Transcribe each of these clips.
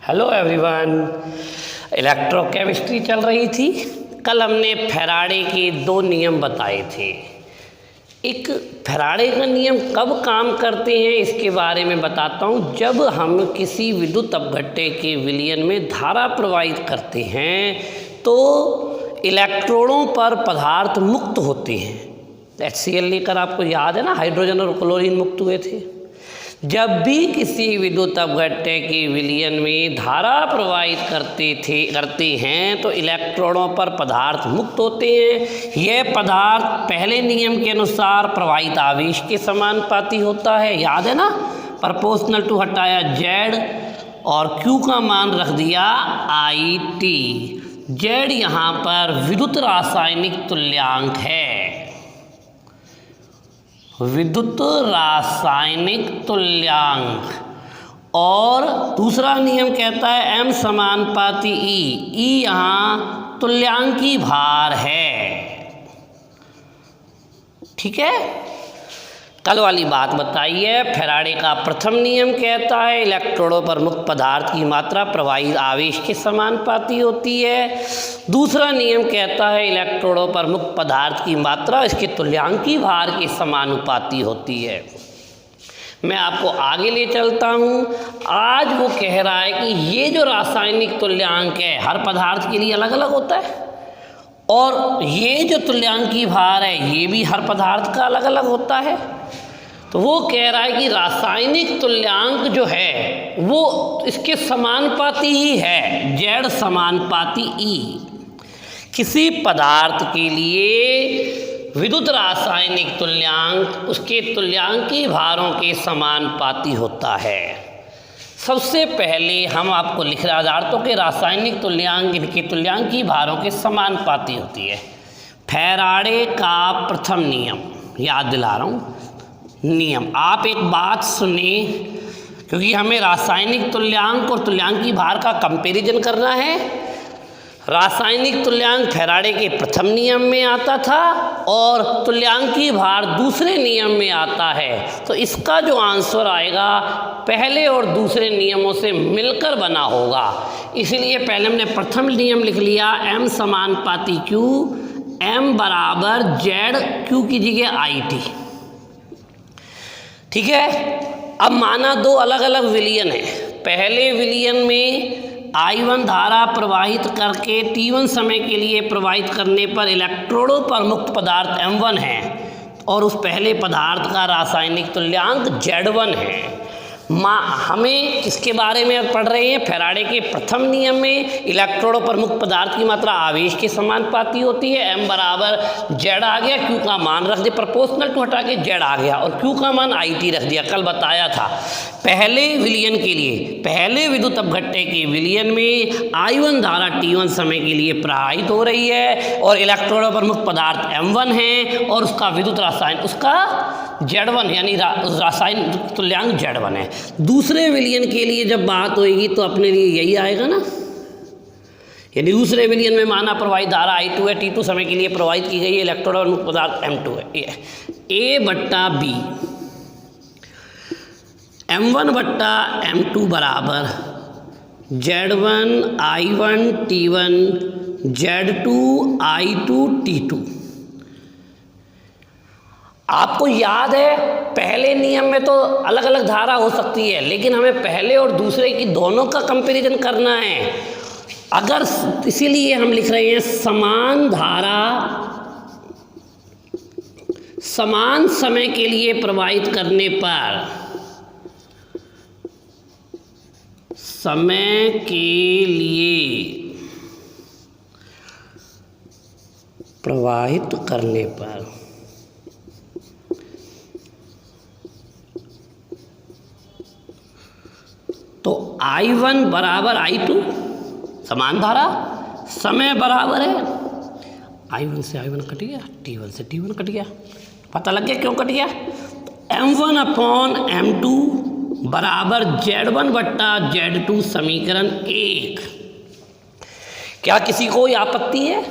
Hello everyone. Electrochemistry चल रही थी। कल हमने फैराडे के दो नियम बताए थे। एक फैराडे का नियम कब काम करते हैं इसके बारे में बताता हूँ। जब हम किसी विद्युत अपघट्य के विलयन में धारा प्रवाहित करते हैं तो इलेक्ट्रॉनों पर पदार्थ मुक्त होते हैं। HCl लेकर आपको याद है ना, हाइड्रोजन और क्लोरीन मुक्त हुए थे। जब भी किसी विद्युत अपघट्य के विलयन में धारा प्रवाहित करते हैं तो इलेक्ट्रॉनों पर पदार्थ मुक्त होते हैं। यह पदार्थ पहले नियम के अनुसार प्रवाहित आवेश के समानुपाती होता है, याद है ना। प्रोपोर्शनल टू हटाया Z और Q का मान रख दिया IT। Z यहाँ पर विद्युत रासायनिक तुल्यांक है, विद्युत रासायनिक तुल्यांक। और दूसरा नियम कहता है M समानुपाती E यहाँ तुल्यांकी भार है। ठीक है, कल वाली बात बताइए। फैराडे का प्रथम नियम कहता है इलेक्ट्रॉनों पर मुक्त पदार्थ की मात्रा प्रवाहित आवेश के समानुपाती होती है। दूसरा नियम कहता है इलेक्ट्रॉनों पर मुक्त पदार्थ की मात्रा इसके तुल्यांकी भार के समानुपाती होती है। मैं आपको आगे ले चलता हूँ। आज वो कह रहा है कि ये जो रासायनिक तुल्यांक है हर पदार्थ के लिए अलग अलग होता है, और ये जो तुल्यांकी भार है ये भी हर पदार्थ का अलग अलग होता है। तो वो कह रहा है कि रासायनिक तुल्यांक जो है वो इसके समानुपाती ही है, Z समानुपाती E। किसी पदार्थ के लिए विद्युत रासायनिक तुल्यांक उसके तुल्यांकी भारों के समानुपाती होता है। सबसे पहले हम आपको लिख रहे पदार्थों के रासायनिक तुल्यांक इनके तुल्यांकी भारों के समानुपाती होती है। फैराडे का प्रथम नियम याद दिला रहा हूँ। नियम आप एक बात सुने, क्योंकि हमें रासायनिक तुल्यांक और तुल्यांकी भार का कंपैरिजन करना है। रासायनिक तुल्यांक फैराडे के प्रथम नियम में आता था और तुल्यांकी भार दूसरे नियम में आता है। तो इसका जो आंसर आएगा पहले और दूसरे नियमों से मिलकर बना होगा। इसलिए पहले हमने प्रथम नियम लिख लिया M समानुपाती Q, M बराबर Z, Q की जगह IT। ठीक है, अब माना दो अलग अलग विलयन है। पहले विलयन में I1 धारा प्रवाहित करके T1 समय के लिए प्रवाहित करने पर इलेक्ट्रॉनों पर मुक्त पदार्थ M1 है और उस पहले पदार्थ का रासायनिक तुल्यांक Z1 है। हमें किसके बारे में पढ़ रहे हैं? फैराडे के प्रथम नियम में इलेक्ट्रॉनों पर मुक्त पदार्थ की मात्रा आवेश के समानुपाती होती है। M बराबर Z आ गया, Q का मान रख दिया, प्रोपोर्शनल टू हटा के Z आ गया और Q का मान IT रख दिया। कल बताया था पहले विलयन के लिए, पहले विद्युत अपघट्य के विलयन में I1 धारा T1 समय के लिए प्रवाहित हो रही है और इलेक्ट्रॉनों पर मुक्त पदार्थ M1 है और उसका विद्युत रासायन उसका Z1 यानी रासायन तुल्यांक Z1 है। दूसरे विलयन के लिए जब बात होगी तो अपने लिए यही आएगा ना। यदि दूसरे विलयन में माना प्रवाहित धारा I2 है, T2 समय के लिए प्रवाहित की गई है, इलेक्ट्रॉन और मुक्त पदार्थ M2 है। A बट्टा B M1 बट्टा M2 बराबर Z1 I1 T1 Z2 I2 T2। आपको याद है पहले नियम में तो अलग अलग धारा हो सकती है, लेकिन हमें पहले और दूसरे की दोनों का कंपैरिजन करना है। अगर इसीलिए हम लिख रहे हैं समान धारा समान समय के लिए प्रवाहित करने पर, समय के लिए प्रवाहित करने पर तो I1 बराबर I2 समान धारा, समय बराबर है I1 से I1 कट गया, T1 से T1 कट गया। पता लग गया क्यों कट गया? M1 अपॉन M2 बराबर Z1 बट्टा Z2 समीकरण 1। क्या किसी को आपत्ति है?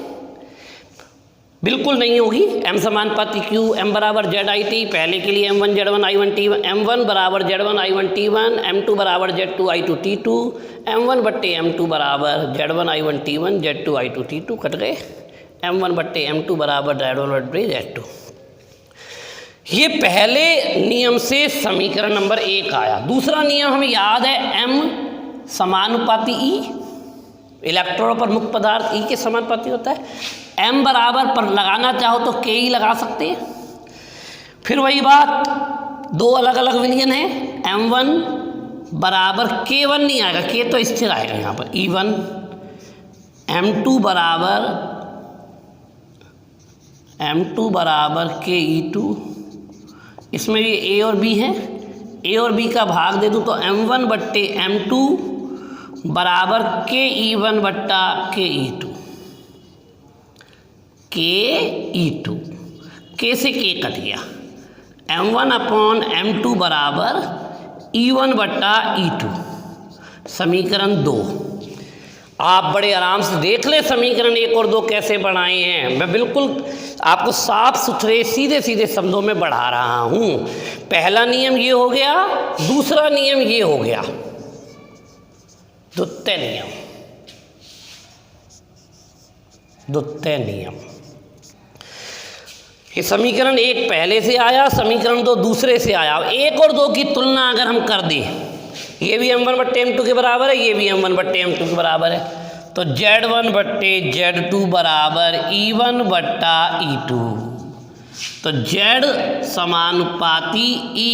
बिल्कुल नहीं होगी। m समानुपाती q, m बराबर जेड आई टी, पहले के लिए m1 z1 i1 t1, m1 बराबर z1 i1 t1, m2 बराबर z2 i2 t2, m1 बट्टे m2 बराबर z1 i1 t1 z2 i2 t2 cut गए, m1 बट्टे m2 बराबर z1 बट्टे z2। ये पहले नियम से समीकरण नंबर 1 आया। दूसरा नियम हमें याद है, m समानुपाती e, इलेक्ट्रॉनों पर मुक्त पदार्थ E के समानुपाती होता है। m बराबर पर लगाना चाहो तो के ई लगा सकते हैं। फिर वही बात, दो अलग अलग विलयन है, m1 बराबर k1 नहीं आएगा, k तो स्थिर आएगा यहाँ पर, e1, m2 बराबर के e2, इसमें भी a और b है, a और b का भाग दे दूँ तो m1 बट्टे m2 बराबर के ई1 बट्टा के ई2, के ई2, के से के कट गया, m1 अपॉन m2 बराबर e1 बट्टा e2, समीकरण 2। आप बड़े आराम से देख ले समीकरण 1 और 2 कैसे बनाए हैं। मैं बिल्कुल आपको साफ सुथरे सीधे सीधे शब्दों में बढ़ा रहा हूँ। पहला नियम ये हो गया, दूसरा नियम ये हो गया, द्वितीय नियम, द्वितीय नियम। ये समीकरण 1 पहले से आया, समीकरण 2 दूसरे से आया। अब 1 और 2 की तुलना अगर हम कर दें, ये भी m1 बट्टे m2 के बराबर है, ये भी m1 बट्टे m2 के बराबर है, तो z1 बट्टे z2 बराबर e1 बट्टा e2, तो z समानुपाती e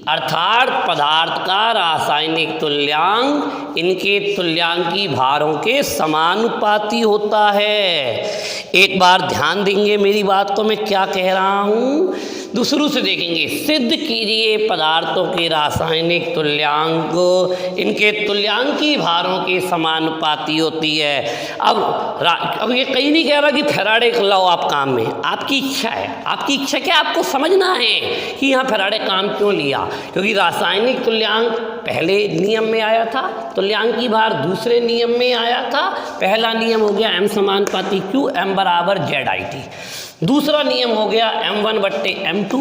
अर्थात पदार्थ का रासायनिक तुल्यांक इनके तुल्यांकी भारों के समानुपाती होता है। एक बार ध्यान देंगे मेरी बात को, मैं क्या कह रहा हूँ, दूसरों से देखेंगे। सिद्ध कीजिए पदार्थों के रासायनिक तुल्यांक इनके तुल्यांकी भारों के समानुपाती होती है। अब ये कहीं नहीं कह रहा कि फैराडे को लाओ आप काम में, आपकी इच्छा है। आपकी इच्छा क्या, आपको समझना है कि यहाँ फैराडे काम क्यों लिया, क्योंकि रासायनिक तुल्यांक पहले नियम में आया था, तुल्यांकी भार दूसरे नियम में आया था। पहला नियम हो गया m समानुपाती q, m बराबर जेड आई टी। दूसरा नियम हो गया m1 बट्टे m2,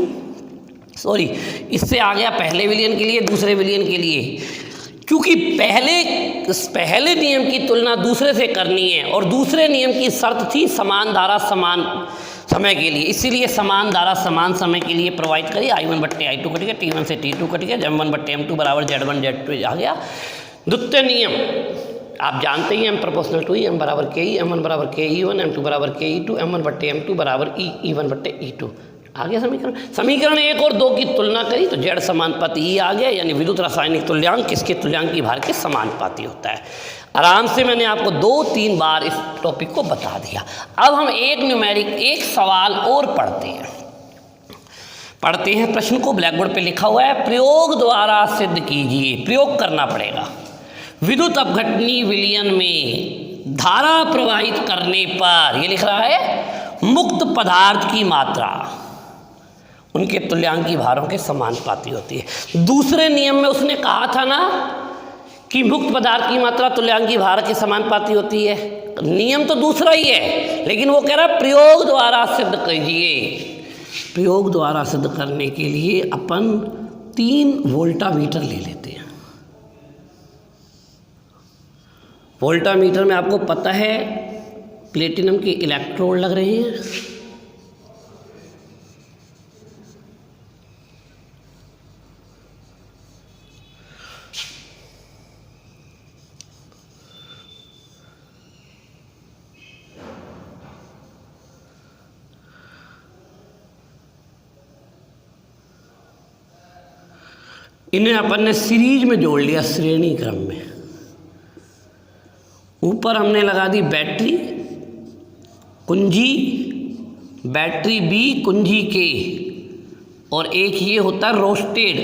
सॉरी इससे आ गया पहले विलयन के लिए, दूसरे विलयन के लिए, क्योंकि पहले नियम की तुलना दूसरे से करनी है और दूसरे नियम की शर्त थी समान धारा समान समय के लिए, इसीलिए समान धारा समान समय के लिए प्रोवाइड करी। i1 बट्टे i2 कट गया, t1 से t2 कट गया, m1 बट्टे m2 बराबर z1 z2 आ गया। द्वितीय नियम आप जानते ही, m प्रोपोर्शनल टू m बराबर के ई, m1 बराबर के ई1, m2 बराबर के ई2, m1 बट्टे m2 बराबर e1 बट्टे e2 आ गया समीकरण। समीकरण 1 और 2 की तुलना करी तो z समानुपाती e आ गया, यानी विद्युत रासायनिक तुल्यांक किसके तुल्यांकी भार के समानुपाती होता है। आराम से मैंने आपको 2-3 बार इस टॉपिक को बता दिया। अब हम एक सवाल और पढ़ते हैं। प्रश्न को ब्लैक बोर्ड पे लिखा हुआ है, प्रयोग द्वारा सिद्ध कीजिए, प्रयोग करना पड़ेगा। विद्युत अपघटनी विलयन में धारा प्रवाहित करने पर, ये लिख रहा है, मुक्त पदार्थ की मात्रा उनके तुल्यांकी भारों के समानुपाती होती है। दूसरे नियम में उसने कहा था ना कि मुक्त पदार्थ की मात्रा तुल्यांकी भार के समानुपाती होती है। नियम तो दूसरा ही है, लेकिन वो कह रहा प्रयोग द्वारा सिद्ध कीजिए। प्रयोग द्वारा सिद्ध करने के लिए अपन 3 वोल्टामीटर ले लेते हैं। वोल्टामीटर में आपको पता है प्लेटिनम के इलेक्ट्रोड लग रहे हैं, इन्हें अपन ने सीरीज में जोड़ लिया, श्रेणी क्रम में। ऊपर हमने लगा दी बैटरी कुंजी, बैटरी बी कुंजी के, और एक ये होता है रोस्टेड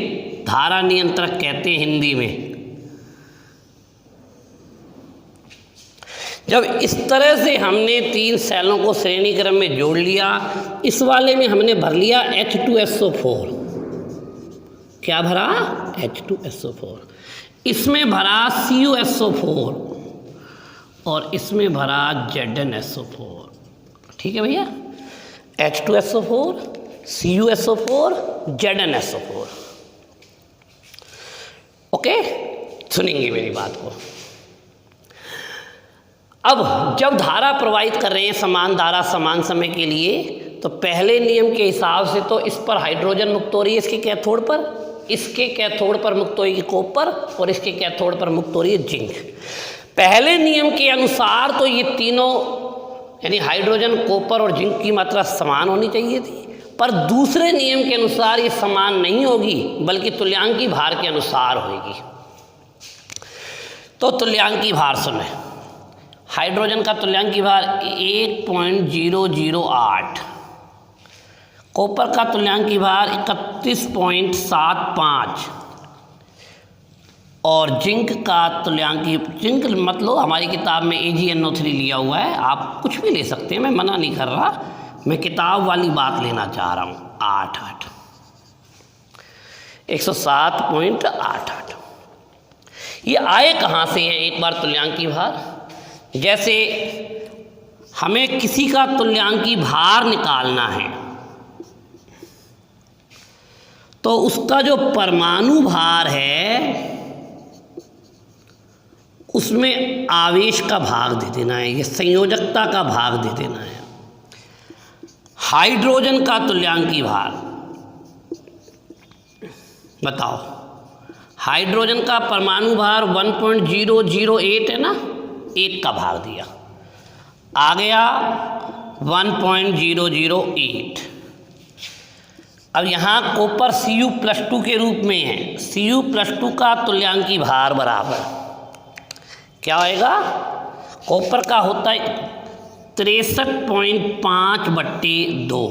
धारा नियंत्रक कहते हैं हिंदी में। जब इस तरह से हमने 3 सेलों को श्रेणी क्रम में जोड़ लिया, इस वाले में हमने भर लिया H2SO4। क्या भरा? H2SO4। इसमें भरा CuSO4 और इसमें भरा ZnSO4। ठीक है भैया। H2SO4, CuSO4, ZnSO4। ओके, सुनेंगे मेरी बात को। अब जब धारा प्रवाहित कर रहे हैं समान धारा समान समय के लिए, तो पहले नियम के हिसाब से तो इस पर हाइड्रोजन मुक्त हो रही है इसके कैथोड पर, इसके कैथोड पर मुक्त हो रही है कॉपर, और इसके कैथोड पर मुक्त हो रही है जिंक। पहले नियम के अनुसार तो ये तीनों यानी हाइड्रोजन, कॉपर और जिंक की मात्रा समान होनी चाहिए थी, पर दूसरे नियम के अनुसार ये समान नहीं होगी, बल्कि तुल्यांकी भार के अनुसार होगी। तो तुल्यांकी भार सुने, हाइड्रोजन का तुल्यांकी भार 1.008, कॉपर का तुल्यांकी भार 31.75 और जिंक का तुल्यांकी, जिंक मतलब हमारी किताब में AgNO3 लिया हुआ है, आप कुछ भी ले सकते हैं, मैं मना नहीं कर रहा, मैं किताब वाली बात लेना चाह रहा हूँ। 107.88। ये आए कहाँ से हैं एक बार तुल्यांकी भार? जैसे हमें किसी का तुल्यांकी भार निकालना है तो उसका जो परमाणु भार है उसमें आवेश का भाग दे देना है, ये संयोजकता का भाग दे देना है। हाइड्रोजन का तुल्यांकी भार बताओ, हाइड्रोजन का परमाणु भार 1.008 है ना, 1 का भाग दिया, आ गया 1.008। अब यहाँ कॉपर Cu+2 के रूप में है, Cu+2 का तुल्यांकी भार बराबर क्या होएगा? कॉपर का होता है 63.5/2,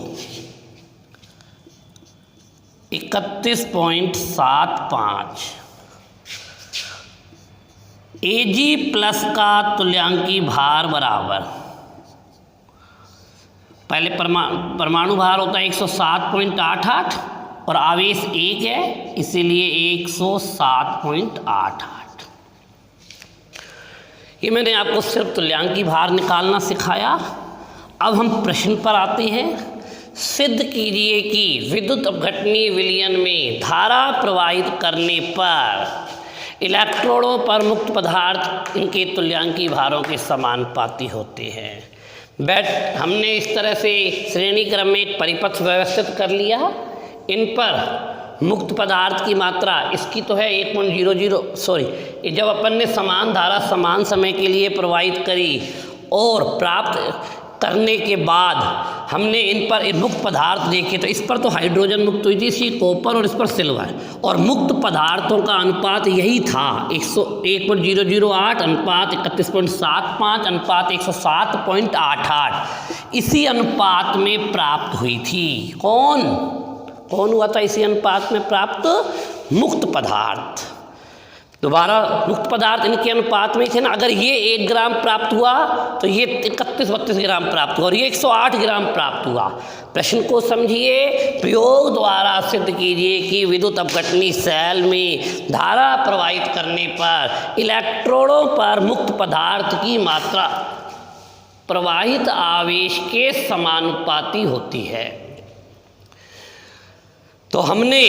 31.75। Ag+ का तुल्यांकी भार बराबर, पहले परमाणु भार होता है 107.88 और आवेश 1 है, इसीलिए 107.88। ये मैंने आपको सिर्फ तुल्यांकी भार निकालना सिखाया। अब हम प्रश्न पर आते हैं। सिद्ध कीजिए कि विद्युत अपघटनीय विलयन में धारा प्रवाहित करने पर इलेक्ट्रोडों पर मुक्त पदार्थ इनके तुल्यांकी भारों के समानुपाती होते हैं। हमने इस तरह से श्रेणी क्रम में एक परिपथ व्यवस्थित कर लिया। इन पर मुक्त पदार्थ की मात्रा इसकी तो है 1.00 जब अपन ने समान धारा समान समय के लिए प्रवाहित करी और प्राप्त करने के बाद हमने इन पर मुक्त पदार्थ देखे, तो इस पर तो हाइड्रोजन मुक्त हुई थी, इसी कॉपर और इस पर सिल्वर, और मुक्त पदार्थों का अनुपात यही था 1.008 अनुपात 31.75 अनुपात 107.88। इसी अनुपात में प्राप्त हुई थी। कौन हुआ था इसी अनुपात में प्राप्त? मुक्त पदार्थ। दोबारा मुक्त पदार्थ इनके अनुपात में थे ना। अगर ये 1 ग्राम प्राप्त हुआ तो ये 31-32 ग्राम प्राप्त हुआ और ये 108 ग्राम प्राप्त हुआ। प्रश्न को समझिए, प्रयोग द्वारा सिद्ध कीजिए कि विद्युत अपघटनी सेल में धारा प्रवाहित करने पर इलेक्ट्रोडों पर मुक्त पदार्थ की मात्रा प्रवाहित आवेश के समानुपाती होती है। तो हमने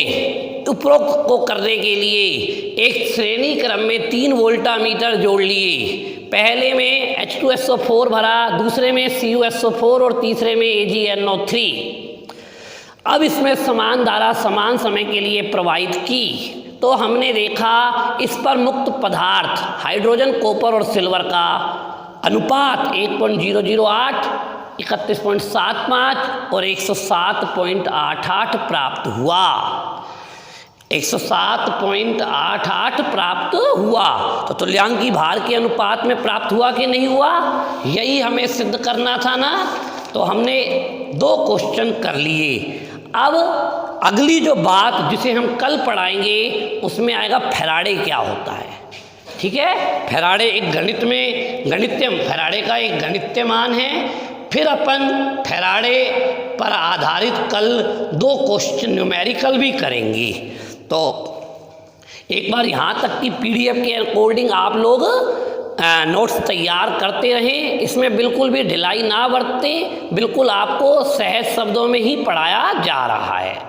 उपरोक्त को करने के लिए एक श्रेणी क्रम में 3 वोल्टामीटर जोड़ लिए। पहले में H2SO4 भरा, दूसरे में CuSO4 और तीसरे में AgNO3। अब इसमें समान धारा समान समय के लिए प्रवाहित की तो हमने देखा इस पर मुक्त पदार्थ हाइड्रोजन, कॉपर और सिल्वर का अनुपात 1.008, 31.75 और 107.88 प्राप्त हुआ। 107.88 प्राप्त हुआ। तो तुल्यांकी भार के अनुपात में प्राप्त हुआ कि नहीं हुआ, यही हमें सिद्ध करना था ना। तो हमने 2 क्वेश्चन कर लिए। अब अगली जो बात जिसे हम कल पढ़ाएंगे उसमें आएगा फैराडे क्या होता है। ठीक है, फैराडे एक फैराडे का एक गणितीय मान है। फिर अपन फैराडे पर आधारित कल 2 क्वेश्चन न्यूमेरिकल भी करेंगे। तो एक बार यहाँ तक की PDF के अकॉर्डिंग आप लोग नोट्स तैयार करते रहें, इसमें बिल्कुल भी ढिलाई ना बरतें, बिल्कुल आपको सहज शब्दों में ही पढ़ाया जा रहा है।